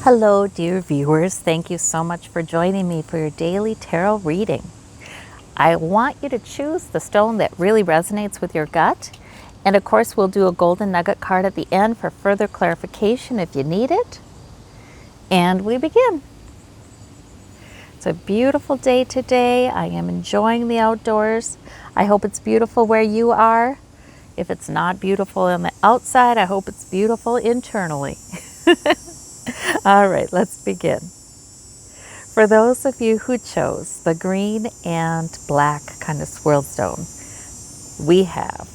Hello, dear viewers. Thank you so much for joining me for your daily tarot reading. I want you to choose the stone that really resonates with your gut. And of course, we'll do a golden nugget card at the end for further clarification if you need it. And we begin. It's a beautiful day today. I am enjoying the outdoors. I hope it's beautiful where you are. If it's not beautiful on the outside, I hope it's beautiful internally. All right, let's begin. For those of you who chose the green and black kind of swirl stone, we have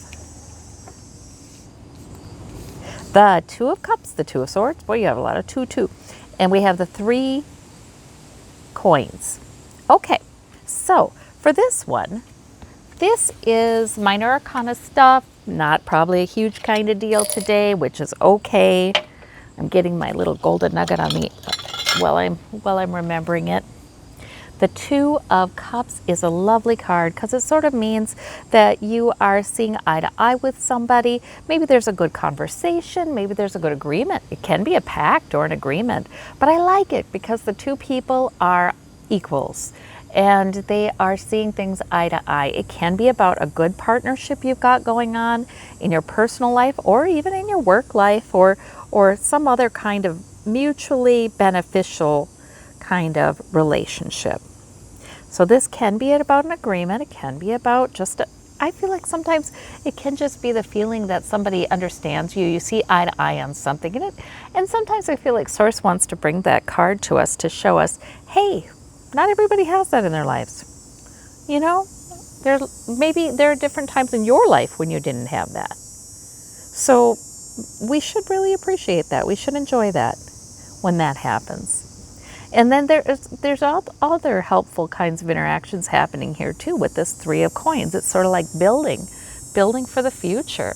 the Two of Cups, the Two of Swords. Boy, you have a lot of two. And we have the 3 coins. Okay, so for this one, this is minor arcana stuff, not probably a huge kind of deal today, which is okay. I'm getting my little golden nugget on me while I'm remembering it. The Two of Cups is a lovely card because it sort of means that you are seeing eye to eye with somebody. Maybe there's a good conversation, maybe there's a good agreement. It can be a pact or an agreement, but I like it because the 2 people are equals and they are seeing things eye to eye. It can be about a good partnership you've got going on in your personal life or even in your work life or some other kind of mutually beneficial kind of relationship. So this can be about an agreement. It can be about I feel like sometimes it can just be the feeling that somebody understands you. You see eye to eye on something. And sometimes I feel like Source wants to bring that card to us to show us, hey, not everybody has that in their lives. You know, maybe there are different times in your life when you didn't have that. So we should really appreciate that. We should enjoy that when that happens. And then there's other helpful kinds of interactions happening here too with this 3 of coins. It's sort of like building for the future.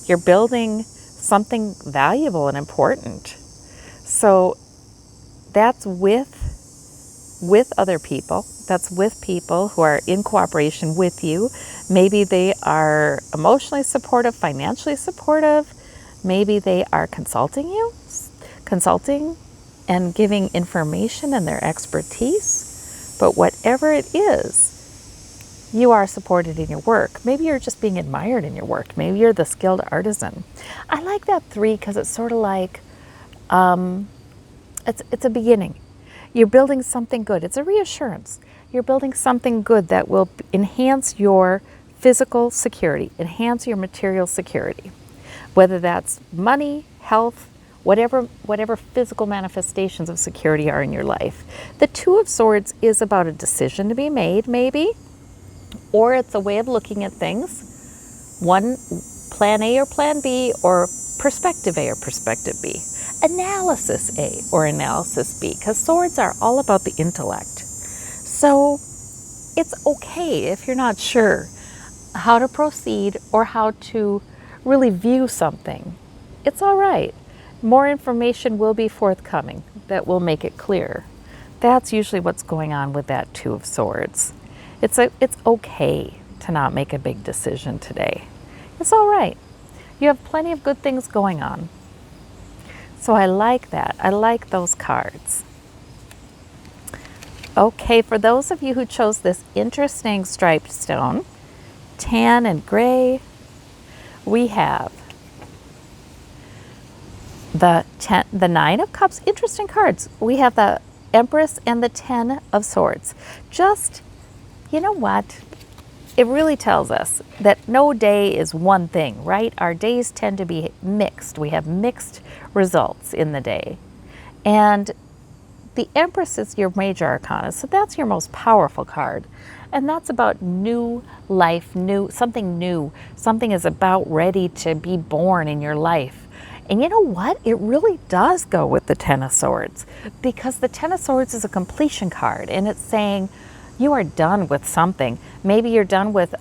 You're building something valuable and important. So that's with other people. That's with people who are in cooperation with you. Maybe they are emotionally supportive, financially supportive. Maybe they are consulting and giving information and their expertise. But whatever it is, you are supported in your work. Maybe you're just being admired in your work. Maybe you're the skilled artisan. I like that 3 because it's sort of like, it's a beginning. You're building something good. It's a reassurance. You're building something good that will enhance your physical security, enhance your material security. Whether that's money, health, whatever physical manifestations of security are in your life. The Two of Swords is about a decision to be made, maybe, or it's a way of looking at things. One, plan A or plan B, or perspective A or perspective B. Analysis A or analysis B, because swords are all about the intellect. So it's okay if you're not sure how to proceed or how to really view something. It's all right. More information will be forthcoming that will make it clear. That's usually what's going on with that Two of Swords. It's okay to not make a big decision today. It's all right. You have plenty of good things going on. So I like that. I like those cards. Okay, for those of you who chose this interesting striped stone, tan and gray, we have the 9 of Cups. Interesting cards. We have the Empress and the 10 of Swords. Just, you know what? It really tells us that no day is one thing, right? Our days tend to be mixed. We have mixed results in the day. And the Empress is your major arcana, so that's your most powerful card. And that's about new life, something is about ready to be born in your life. And you know what? It really does go with the 10 of Swords, because the 10 of Swords is a completion card, and it's saying you are done with something. Maybe you're done with,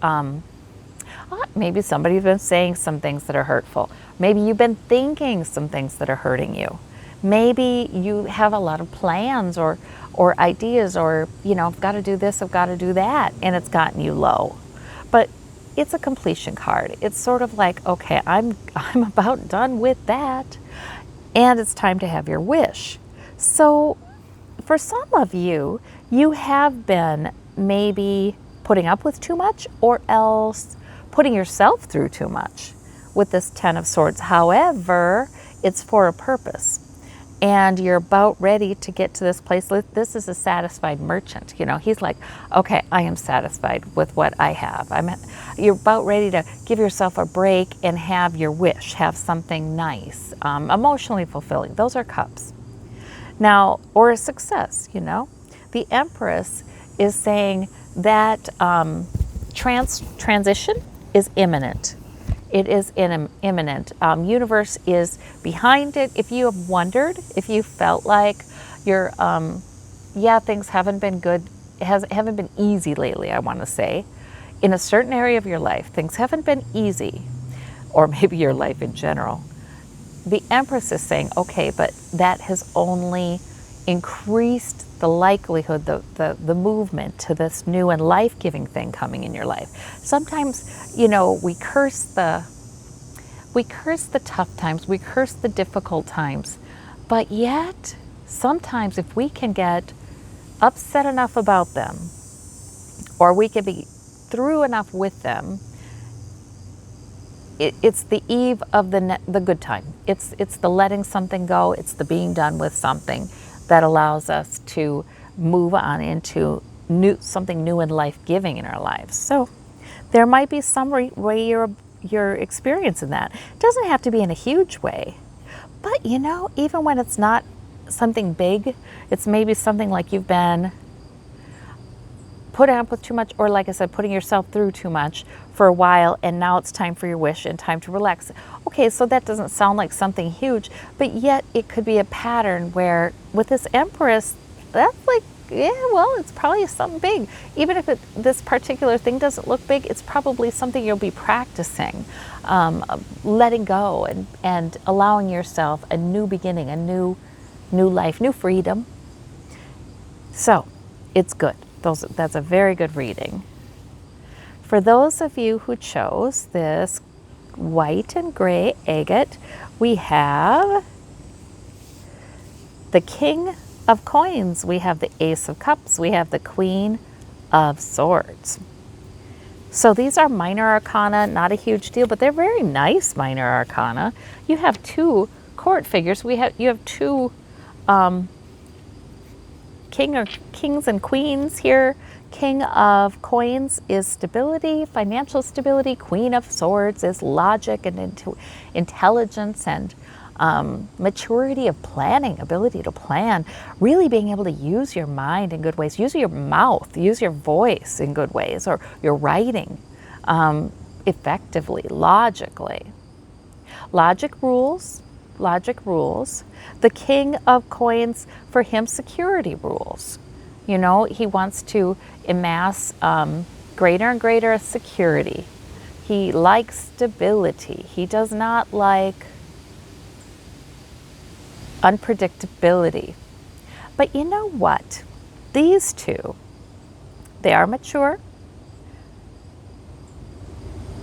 maybe somebody's been saying some things that are hurtful. Maybe you've been thinking some things that are hurting you. Maybe you have a lot of plans or ideas, or, you know, I've got to do this, I've got to do that, and it's gotten you low. But it's a completion card. It's sort of like, okay, I'm about done with that, and it's time to have your wish. So for some of you, you have been maybe putting up with too much or else putting yourself through too much with this Ten of Swords. However, it's for a purpose. And you're about ready to get to this place. This is a satisfied merchant. You know, he's like, okay, I am satisfied with what I have. You're about ready to give yourself a break and have your wish, have something nice, emotionally fulfilling. Those are cups. Now, or a success, you know. The Empress is saying that transition is imminent. It is imminent. Universe is behind it. If you have wondered, if you felt like you're, things haven't been good, haven't been easy lately, I want to say. In a certain area of your life, things haven't been easy, or maybe your life in general. The Empress is saying, okay, but that has only increased the likelihood, the movement to this new and life-giving thing coming in your life. Sometimes, you know, we curse the tough times, we curse the difficult times, but yet sometimes if we can get upset enough about them, or we can be through enough with them, it's the eve of the good time. It's the letting something go. It's the being done with something that allows us to move on into something new and life-giving in our lives. So there might be some way you're experiencing that. It doesn't have to be in a huge way, but you know, even when it's not something big, it's maybe something like you've been putting up with too much, or like I said, putting yourself through too much for a while, and now it's time for your wish and time to relax. Okay, so that doesn't sound like something huge, but yet it could be a pattern where with this Empress, that's like, yeah, well, it's probably something big. Even if this particular thing doesn't look big, it's probably something you'll be practicing, letting go and allowing yourself a new beginning, a new life, new freedom. So it's good. That's a very good reading. For those of you who chose this white and gray agate, we have the King of Coins, we have the Ace of Cups, we have the Queen of Swords. So these are minor arcana, not a huge deal, but they're very nice minor arcana. You have two court figures. You have two kings and queens here. King of Coins is stability, financial stability. Queen of Swords is logic and intelligence and maturity of planning, ability to plan, really being able to use your mind in good ways, use your mouth, use your voice in good ways, or your writing effectively, logically. Logic rules. The King of Coins, for him, security rules. You know, he wants to amass greater and greater security. He likes stability. He does not like unpredictability. But you know what? These two, they are mature,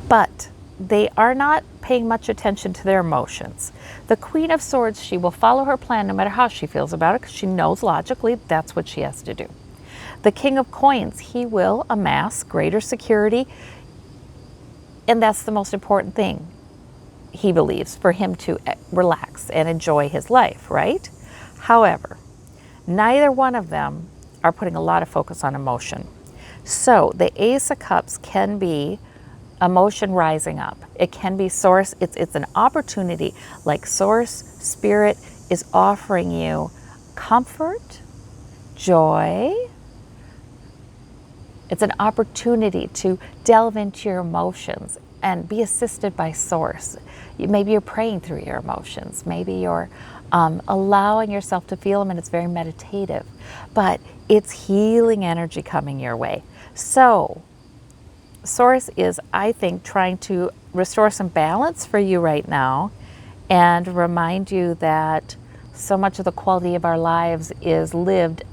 but they are not paying much attention to their emotions. The Queen of Swords, she will follow her plan no matter how she feels about it, because she knows logically that's what she has to do. The King of Coins, he will amass greater security, and that's the most important thing, he believes, for him to relax and enjoy his life, right? However, neither one of them are putting a lot of focus on emotion. So the Ace of Cups can be emotion rising up. It can be source, it's an opportunity, like source, spirit is offering you comfort, joy. It's an opportunity to delve into your emotions and be assisted by source. Maybe you're praying through your emotions. Maybe you're allowing yourself to feel them, and it's very meditative. But it's healing energy coming your way. So Source is, I think, trying to restore some balance for you right now and remind you that so much of the quality of our lives is lived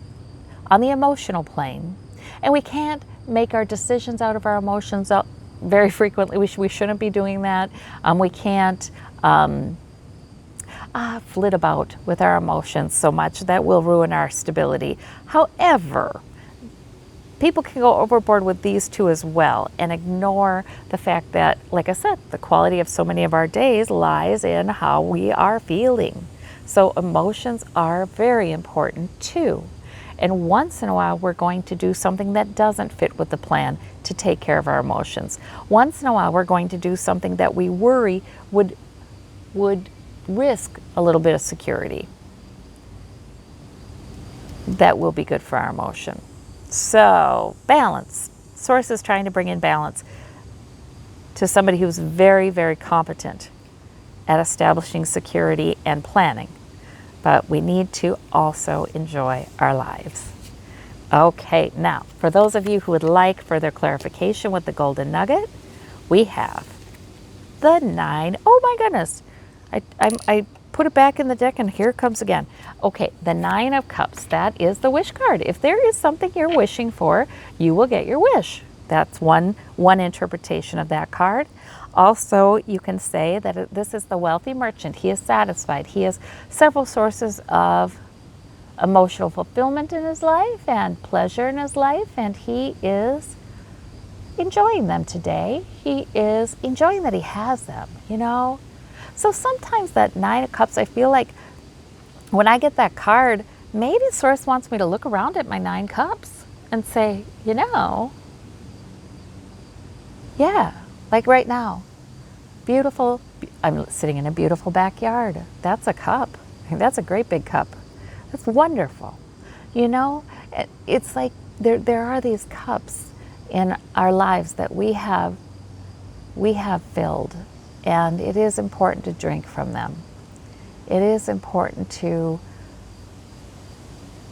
on the emotional plane. And we can't make our decisions out of our emotions very frequently. We shouldn't be doing that. We can't flit about with our emotions so much that will ruin our stability. However, people can go overboard with these two as well and ignore the fact that, like I said, the quality of so many of our days lies in how we are feeling. So emotions are very important too. And once in a while, we're going to do something that doesn't fit with the plan to take care of our emotions. Once in a while, we're going to do something that we worry would risk a little bit of security. That will be good for our emotion. So, balance. Source is trying to bring in balance to somebody who's very, very competent at establishing security and planning. But we need to also enjoy our lives. Okay, now, for those of you who would like further clarification with the golden nugget, we have the 9. Oh my goodness. I put it back in the deck and here it comes again. Okay, the 9 of Cups, that is the wish card. If there is something you're wishing for, you will get your wish. That's one interpretation of that card. Also, you can say that this is the wealthy merchant. He is satisfied. He has several sources of emotional fulfillment in his life and pleasure in his life, and he is enjoying them today. He is enjoying that he has them, you know. So sometimes that 9 of Cups, I feel like when I get that card, maybe Source wants me to look around at my 9 cups and say, you know, yeah, like right now, beautiful, I'm sitting in a beautiful backyard. That's a cup. That's a great big cup. That's wonderful. You know, it's like there are these cups in our lives that we have filled, and it is important to drink from them. It is important to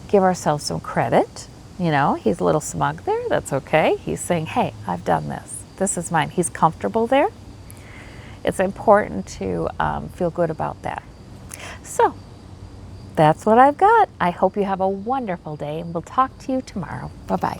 give ourselves some credit. You know, he's a little smug there. That's okay. He's saying, hey, I've done this. This is mine. He's comfortable there. It's important to feel good about that. So that's what I've got. I hope you have a wonderful day, and we'll talk to you tomorrow. Bye-bye.